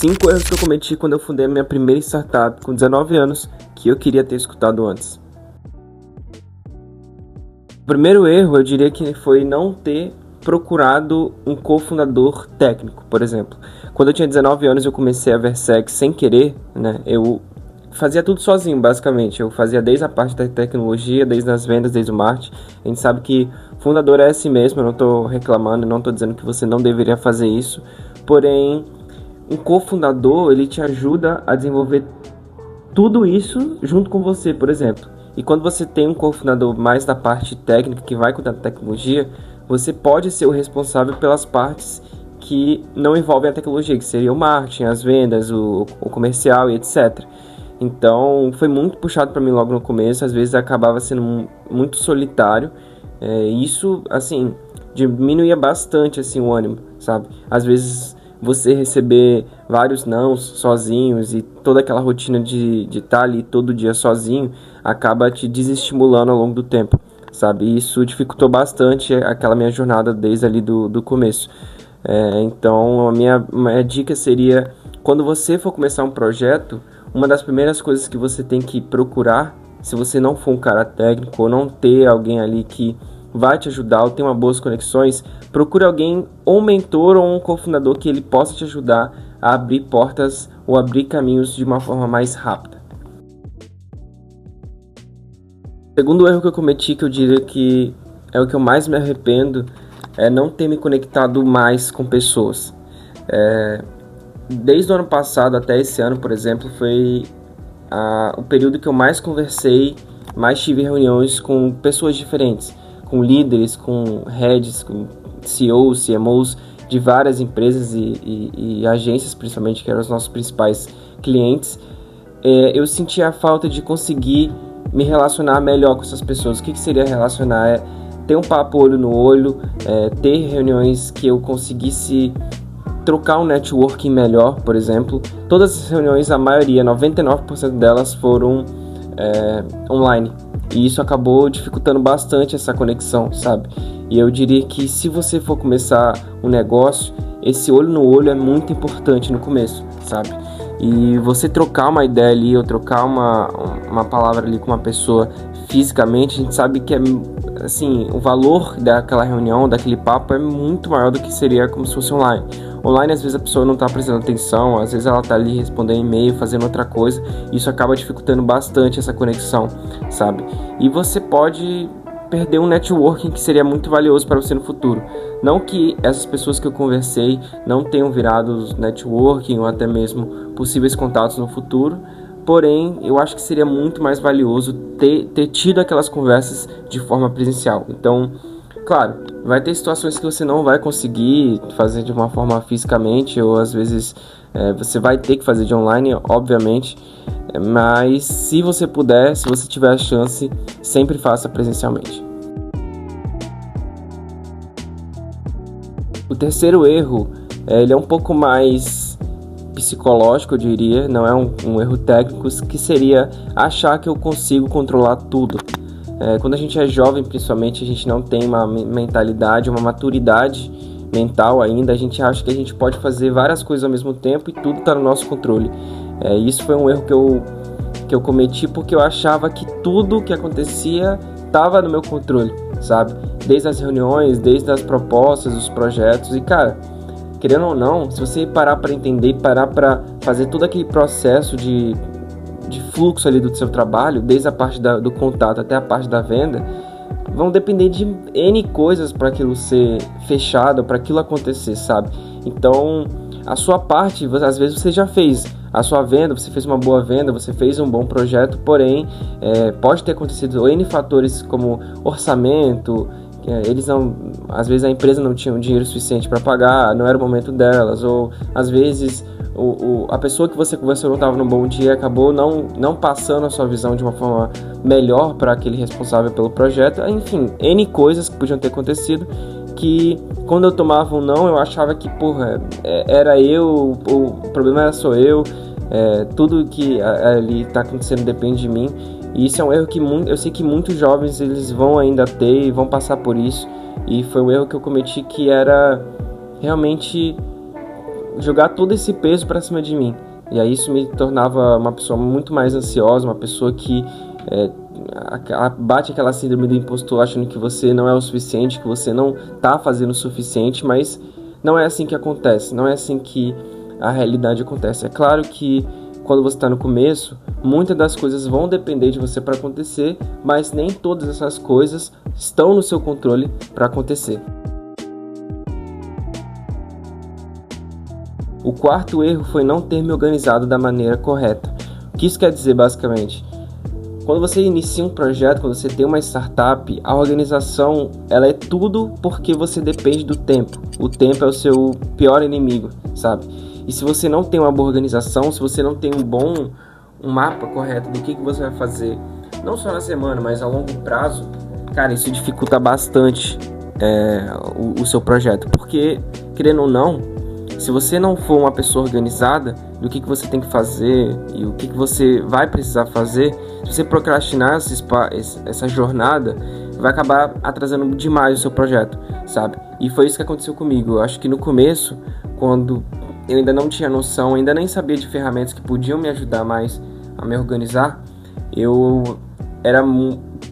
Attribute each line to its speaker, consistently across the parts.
Speaker 1: 5 erros que eu cometi quando eu fundei a minha primeira startup com 19 anos que eu queria ter escutado antes. O primeiro erro eu diria que foi não ter procurado um cofundador técnico, por exemplo. Quando eu tinha 19 anos eu comecei a Versex sem querer, né? Eu fazia tudo sozinho, basicamente. Eu fazia desde a parte da tecnologia, desde as vendas, desde o marketing. A gente sabe que fundador é assim mesmo, eu não estou reclamando, não estou dizendo que você não deveria fazer isso, porém um cofundador, ele te ajuda a desenvolver tudo isso junto com você, por exemplo. E quando você tem um cofundador mais da parte técnica, que vai cuidar da tecnologia, você pode ser o responsável pelas partes que não envolvem a tecnologia, que seria o marketing, as vendas, o comercial e etc. Então, foi muito puxado para mim logo no começo, às vezes acabava sendo muito solitário. Isso, assim, diminuía bastante assim, o ânimo, sabe? Às vezes você receber vários nãos sozinhos e toda aquela rotina de estar ali todo dia sozinho acaba te desestimulando ao longo do tempo, sabe? E isso dificultou bastante aquela minha jornada desde ali do começo. Então a minha dica seria, quando você for começar um projeto, uma das primeiras coisas que você tem que procurar, se você não for um cara técnico ou não ter alguém ali que vai te ajudar ou tem uma boas conexões, procure alguém, ou um mentor ou um cofundador que ele possa te ajudar a abrir portas ou abrir caminhos de uma forma mais rápida. O segundo erro que eu cometi, que eu diria que é o que eu mais me arrependo, é não ter me conectado mais com pessoas. Desde o ano passado até esse ano, por exemplo, foi o período que eu mais conversei, mais tive reuniões com pessoas diferentes, com líderes, com heads, com CEOs, CMOs de várias empresas e agências, principalmente, que eram os nossos principais clientes. Eu senti a falta de conseguir me relacionar melhor com essas pessoas. O que seria relacionar? Ter um papo olho no olho, ter reuniões que eu conseguisse trocar um networking melhor, por exemplo. Todas as reuniões, a maioria, 99% delas foram online. E isso acabou dificultando bastante essa conexão, sabe? E eu diria que se você for começar um negócio, esse olho no olho é muito importante no começo, sabe? E você trocar uma ideia ali, ou trocar uma palavra ali com uma pessoa fisicamente, a gente sabe que assim, o valor daquela reunião, daquele papo é muito maior do que seria como se fosse online. Online, às vezes a pessoa não está prestando atenção, às vezes ela está ali respondendo e-mail, fazendo outra coisa, e isso acaba dificultando bastante essa conexão, sabe? E você pode perder um networking que seria muito valioso para você no futuro. Não que essas pessoas que eu conversei não tenham virado networking ou até mesmo possíveis contatos no futuro, porém, eu acho que seria muito mais valioso ter tido aquelas conversas de forma presencial. Então, claro, vai ter situações que você não vai conseguir fazer de uma forma fisicamente, ou às vezes você vai ter que fazer de online, obviamente, mas se você puder, se você tiver a chance, sempre faça presencialmente. O terceiro erro, ele é um pouco mais psicológico, eu diria, não é um erro técnico, que seria achar que eu consigo controlar tudo. Quando a gente é jovem, principalmente, a gente não tem uma mentalidade, uma maturidade mental ainda, a gente acha que a gente pode fazer várias coisas ao mesmo tempo e tudo está no nosso controle. Isso foi um erro que eu cometi porque eu achava que tudo que acontecia estava no meu controle, sabe? Desde as reuniões, desde as propostas, os projetos. E, cara, querendo ou não, se você parar para entender, parar para fazer todo aquele processo de fluxo ali do seu trabalho, desde a parte do contato até a parte da venda, vão depender de N coisas para aquilo ser fechado, para aquilo acontecer, sabe? Então, a sua parte, às vezes você já fez a sua venda, você fez uma boa venda, você fez um bom projeto, porém, pode ter acontecido N fatores como orçamento, às vezes a empresa não tinha um dinheiro suficiente para pagar, não era o momento delas, ou às vezes a pessoa que você conversou não estava num bom dia, acabou não passando a sua visão de uma forma melhor para aquele responsável pelo projeto. Enfim, N coisas que podiam ter acontecido, que quando eu tomava um não, eu achava que, era eu, o problema era só eu, tudo que ali está acontecendo depende de mim. E isso é um erro que eu sei que muitos jovens eles vão ainda ter e vão passar por isso. E foi um erro que eu cometi, que era realmente jogar todo esse peso para cima de mim. E aí isso me tornava uma pessoa muito mais ansiosa, uma pessoa que bate aquela síndrome do impostor, achando que você não é o suficiente, que você não está fazendo o suficiente, mas não é assim que acontece, não é assim que a realidade acontece. É claro que quando você está no começo, muitas das coisas vão depender de você para acontecer, mas nem todas essas coisas estão no seu controle para acontecer. O quarto erro foi não ter me organizado da maneira correta. O que isso quer dizer basicamente? Quando você inicia um projeto, quando você tem uma startup, a organização ela é tudo porque você depende do tempo. O tempo é o seu pior inimigo, sabe? E se você não tem uma boa organização, se você não tem um mapa correto do que você vai fazer, não só na semana, mas a longo prazo, cara, isso dificulta bastante o seu projeto. Porque, querendo ou não, se você não for uma pessoa organizada do que você tem que fazer e o que você vai precisar fazer, se você procrastinar essa jornada, vai acabar atrasando demais o seu projeto, sabe? E foi isso que aconteceu comigo. Eu acho que no começo, quando eu ainda não tinha noção, ainda nem sabia de ferramentas que podiam me ajudar mais a me organizar, eu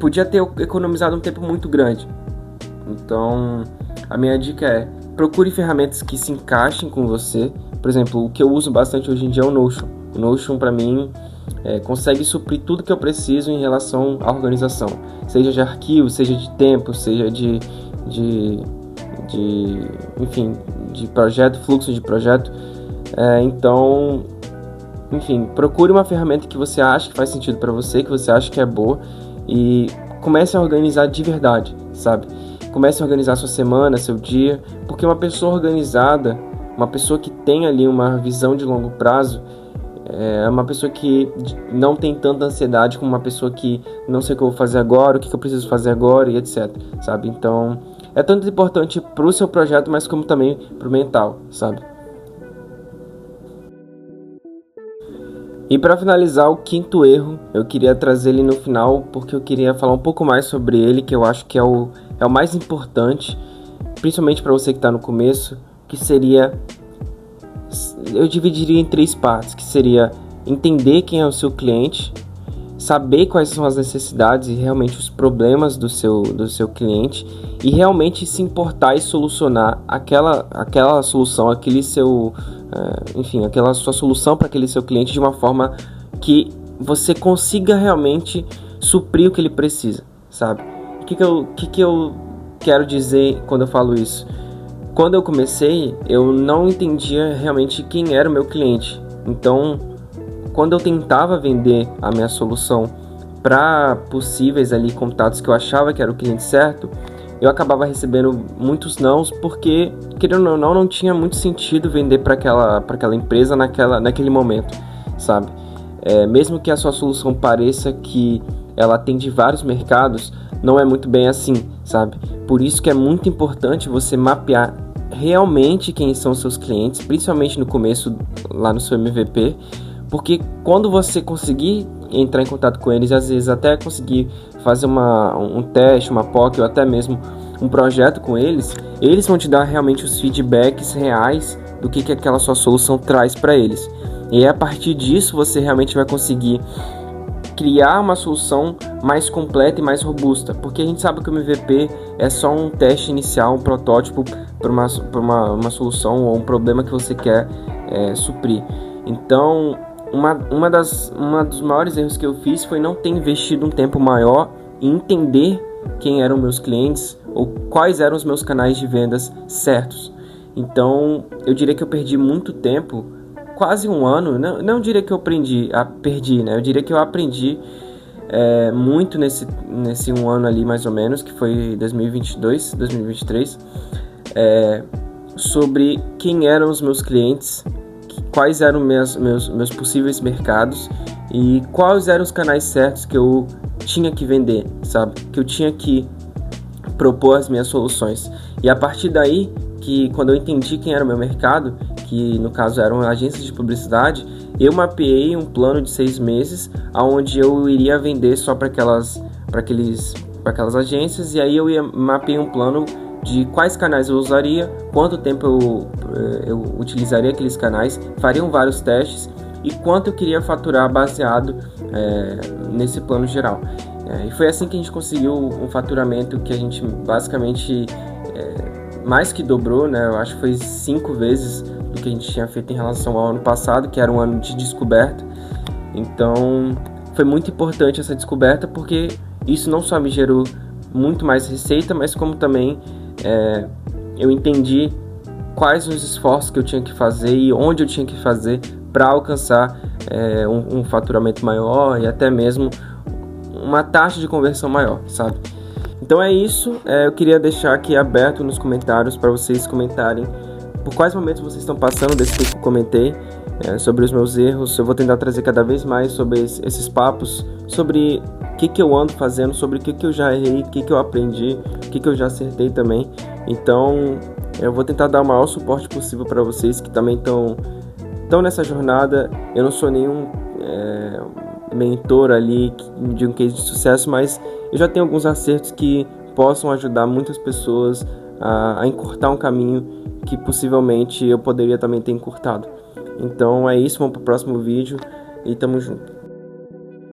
Speaker 1: podia ter economizado um tempo muito grande. Então, a minha dica é: procure ferramentas que se encaixem com você. Por exemplo, o que eu uso bastante hoje em dia é o Notion. O Notion, para mim, consegue suprir tudo que eu preciso em relação à organização. Seja de arquivo, seja de tempo, seja de projeto, fluxo de projeto. Então, enfim, procure uma ferramenta que você acha que faz sentido para você, que você acha que é boa, e comece a organizar de verdade, sabe? Comece a organizar sua semana, seu dia, porque uma pessoa organizada, uma pessoa que tem ali uma visão de longo prazo, é uma pessoa que não tem tanta ansiedade como uma pessoa que não sei o que eu vou fazer agora, o que eu preciso fazer agora e etc, sabe? Então, é tanto importante para o seu projeto, mas como também para o mental, sabe? E para finalizar, o quinto erro, eu queria trazer ele no final, porque eu queria falar um pouco mais sobre ele, que eu acho que é o mais importante, principalmente para você que está no começo, que seria, eu dividiria em 3 partes, que seria entender quem é o seu cliente, saber quais são as necessidades e realmente os problemas do seu cliente, e realmente se importar e solucionar aquela solução, aquela sua solução para aquele seu cliente de uma forma que você consiga realmente suprir o que ele precisa, sabe? O que eu quero dizer quando eu falo isso? Quando eu comecei, eu não entendia realmente quem era o meu cliente. Então, quando eu tentava vender a minha solução para possíveis ali contatos que eu achava que era o cliente certo, eu acabava recebendo muitos nãos, porque, querendo ou não tinha muito sentido vender para aquela empresa naquele momento, sabe? Mesmo que a sua solução pareça que ela atende vários mercados, não é muito bem assim, sabe? Por isso que é muito importante você mapear realmente quem são seus clientes, principalmente no começo, lá no seu MVP, porque quando você conseguir entrar em contato com eles, às vezes até conseguir fazer um teste, uma POC ou até mesmo um projeto com eles, eles vão te dar realmente os feedbacks reais do que aquela sua solução traz para eles. E a partir disso você realmente vai conseguir criar uma solução mais completa e mais robusta, porque a gente sabe que o MVP é só um teste inicial, um protótipo para uma solução ou um problema que você quer suprir. Então, um dos maiores erros que eu fiz foi não ter investido um tempo maior em entender quem eram meus clientes ou quais eram os meus canais de vendas certos. Então, eu diria que eu perdi muito tempo, quase um ano, não diria que eu perdi, né? Eu diria que eu aprendi muito nesse um ano ali, mais ou menos, que foi 2022, 2023, sobre quem eram os meus clientes, quais eram meus possíveis mercados e quais eram os canais certos que eu tinha que vender, sabe? Que eu tinha que propor as minhas soluções. E a partir daí, que quando eu entendi quem era o meu mercado, que no caso eram agências de publicidade, eu mapeei um plano de 6 meses, onde eu iria vender só para aquelas agências, e aí eu mapeei um plano de quais canais eu usaria, quanto tempo eu utilizaria aqueles canais, fariam vários testes e quanto eu queria faturar baseado nesse plano geral. E foi assim que a gente conseguiu um faturamento que a gente basicamente mais que dobrou, né? Eu acho que foi 5 vezes do que a gente tinha feito em relação ao ano passado, que era um ano de descoberta. Então foi muito importante essa descoberta, porque isso não só me gerou muito mais receita, mas como também eu entendi quais os esforços que eu tinha que fazer e onde eu tinha que fazer para alcançar um faturamento maior e até mesmo uma taxa de conversão maior, sabe? Então é isso, eu queria deixar aqui aberto nos comentários para vocês comentarem por quais momentos vocês estão passando desse que eu comentei, sobre os meus erros. Eu vou tentar trazer cada vez mais sobre esses papos, sobre o que eu ando fazendo, sobre o que eu já errei, o que eu aprendi, o que eu já acertei também. Então eu vou tentar dar o maior suporte possível para vocês que também estão nessa jornada. Eu não sou nenhum mentor ali de um case de sucesso, mas eu já tenho alguns acertos que possam ajudar muitas pessoas a encurtar um caminho que possivelmente eu poderia também ter encurtado. Então é isso, vamos para o próximo vídeo e tamo junto.